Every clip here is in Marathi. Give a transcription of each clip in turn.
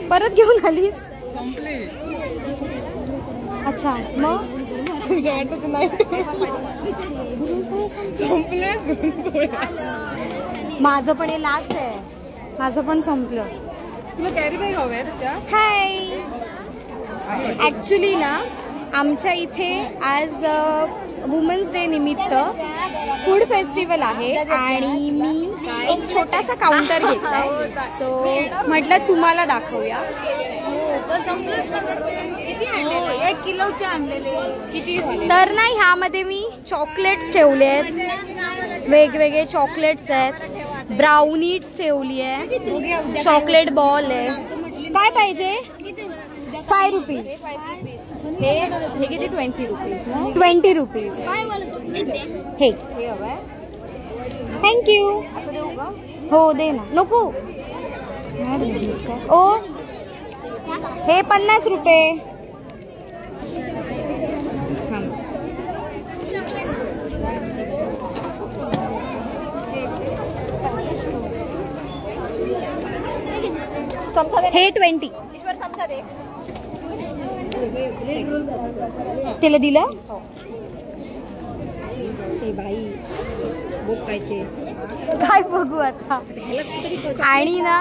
परत घेऊन आलीस? संपली. अच्छा मग तुझं वाटत नाही संपले. माझं पण हे लास्ट आहे. माझं पण संपलं. तुला कॅरी बॅग हवंय तशा? हाय. ॲक्च्युली ना आमच्या इथे आज वुमन्स डे निमित्त फूड फेस्टिवल आहे आणि मी एक छोटासा काउंटर घेतलाय. सो म्हटलं तुम्हाला दाखवूया. 1 किलोचे आणलेले. किती झाले? तर ना ह्यामध्ये मी चॉकलेट्स ठेवले आहेत. वेगवेगळे चॉकलेट्स आहेत. ब्राउनीज ठेवली आहे. चॉकलेट बॉल आहे. काय पाहिजे? 5 रुपीज. हे किती? 20 रुपीज ना? 20 रुपीज. हे थँक्यू. असं देऊ का? हो दे ना. नको ओ हे 50 रुपये. हे 20. तिला दिलं? काय बघू आता. आणि ना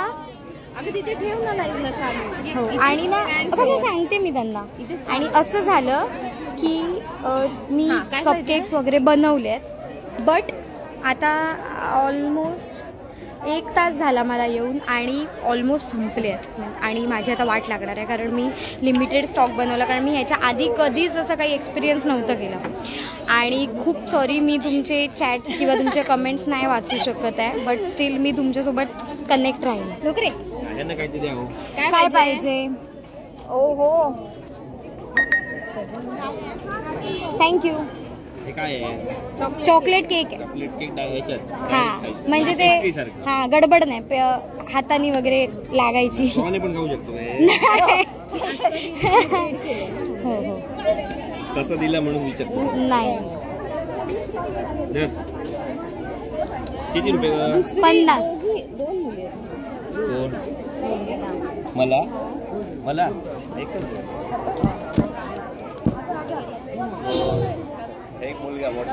तिथे ठेव ना लाईव्हला चालू. आणि ना असं सांगते मी त्यांना. आणि असं झालं की मी कपकेक्स वगैरे बनवलेत. बट आता ऑलमोस्ट 1 तास झाला मला येऊन आणि ऑलमोस्ट संपले आहेत. आणि माझी आता वाट लागणार आहे कारण मी लिमिटेड स्टॉक बनवला. कारण मी ह्याच्या आधी कधीच असं काही एक्सपिरियन्स नव्हतं केलं. आणि खूप सॉरी मी तुमचे चॅट्स किंवा तुमचे कमेंट्स नाही वाचू शकत आहे. बट स्टील मी तुमच्यासोबत कनेक्ट राहील. लोकरे काय पाहिजे? ओ हो थँक्यू. चॉकलेट केक आहे. हा म्हणजे ते हा गडबड नाही. हाताने वगैरे लागायची. पण खाऊ शकतो. हो हो तसं दिलं म्हणून विचारतो. नाही. किती रुपये? 50. 2 मला मला एक मुलगा मोठा.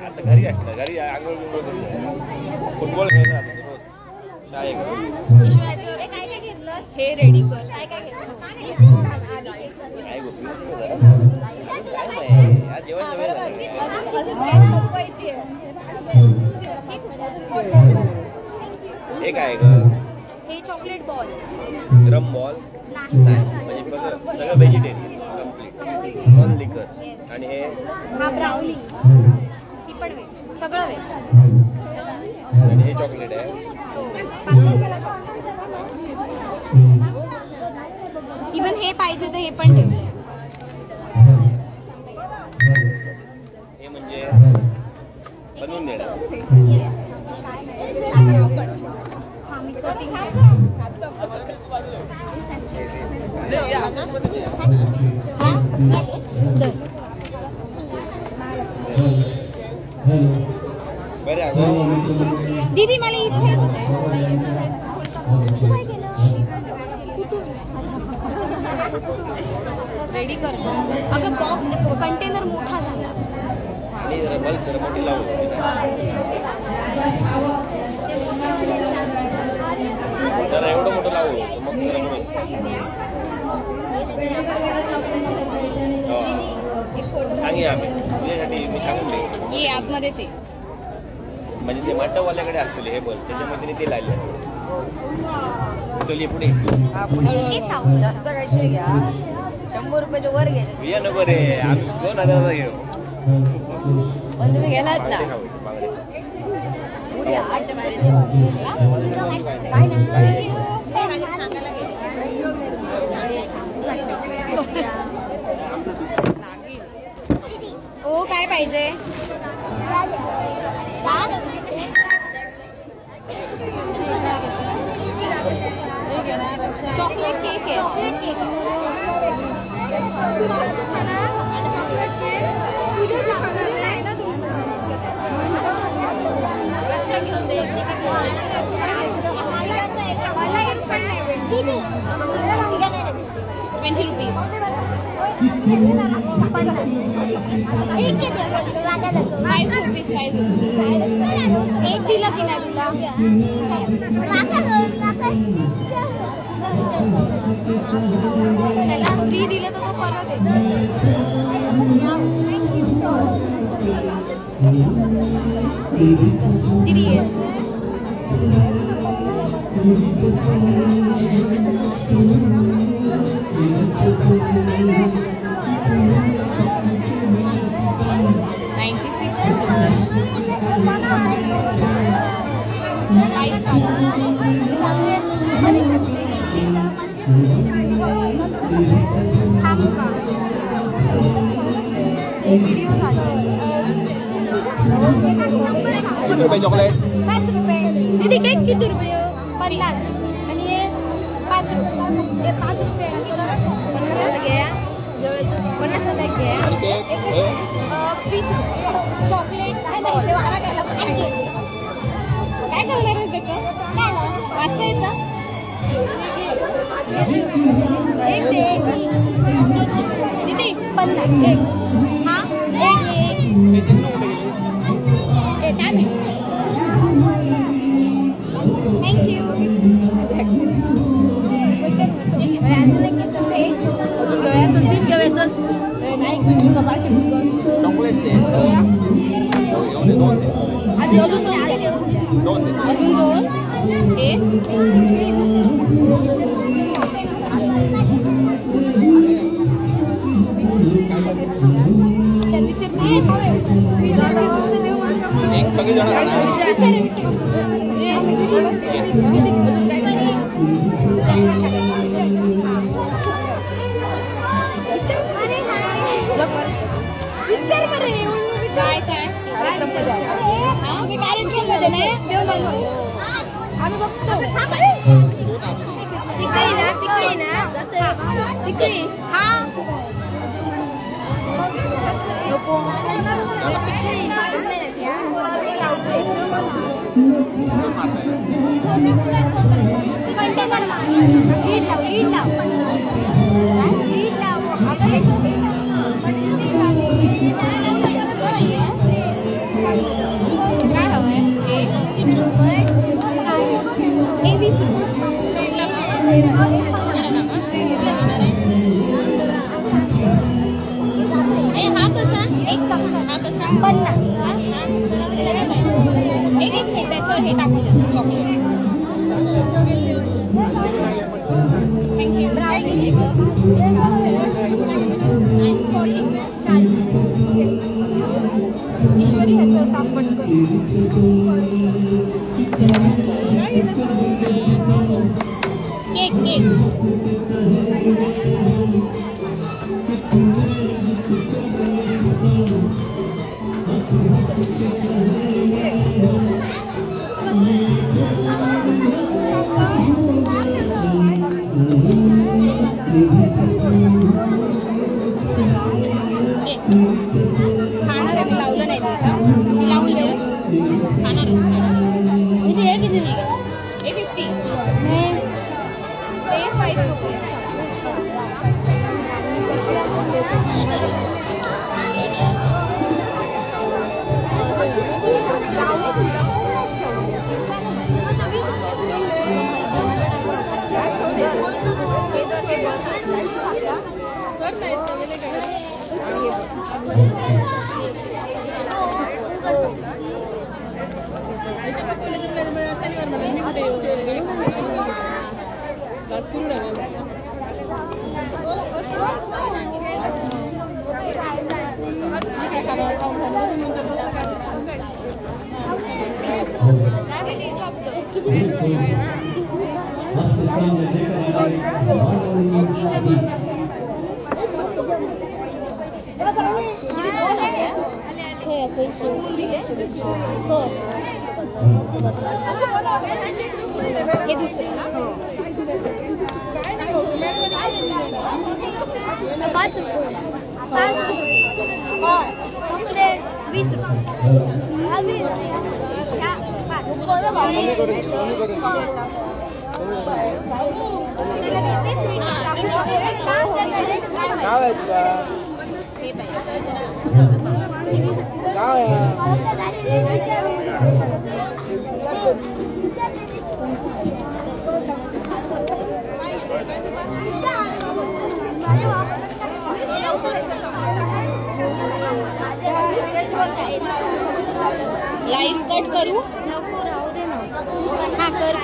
आता घरी असला घरी आंघोळ फुटबॉल खेळला रोज शाळेत. काय घेतलं? हे रेडी कर. काय घेतलं? काय जेवण हे काय ग? हे चॉकलेट बॉल. रम बॉल नाही म्हणजे बघ सगळं व्हेजिटेरियन कम्प्लीट. नॉन लिकर. आणि हे हा ब्राउनी. ही पण व्हेज. सगळं व्हेज. आणि हे चॉकलेट आहे. 5 रुपयाला चॉकलेट. इवन हे पाहिजे तर हे पण ठेवले. हे म्हणजे बनवून देणार. हा मी कटिंग. दीदी मला इथे रेडी करतो. अगं बॉक्स कंटेनर मोठा झाला. आणि जरा बल्ब जरा मोठी लावू. जरा एवढं मोठं लावू मग सांगूया आम्ही तुझ्यासाठी. मी सांगून दे. ये आतमध्येच आहे. म्हणजे ते माटवाल्याकडे असलेले हे बल्ब त्याच्यामध्ये ते लावले असते. पुढे जास्त काहीतरी घ्या. 100 रुपयाच्या वर घे. बिया नको रे. आम्ही 2000चा घेऊ. पण तुम्ही घेणार ना. ओ काय पाहिजे? चॉकलेट केक आहे. Chocolate cake. Chocolate cake. 20 rupees. एक 5 rupees. एक दिलं की नाही तुला त्याला फ्री दिलं तर तो परत किती येस व्हिडिओ रुपये चॉकलेट 5 रुपये दीदी केक किती रुपये 50 आणि हे 5 रुपये 5 रुपये 50 घ्या 20 चॉकलेट काय करणार आहेस त्याचं? वाचता येतं? एक दीदी 50 एक हा एक थँक्यू अजून एक अजून 2 हेच एक सगळे जण काय काय आम्ही बघतो तिकडे ना हा काय हवंय? हा कसा? एक चमचा हा कसा? 50 एक त्याच्यावर हे टाकून देतो चॉकलेट. थँक्यू. काय घेतली गं? ईश्वरी ह्याच्यावर टाक पटकन. केक खाणार आहे. लावलं नाही ते लावून दे. खाणार किती आहे किती हे 50 हे हे 5 रुपये. स्पून दिले हो हे दुसरे ना हो 5 रुपये 20 रुपये हे पाहिजे. लाईव्ह कट करू नको राहू दे ना. हा कर.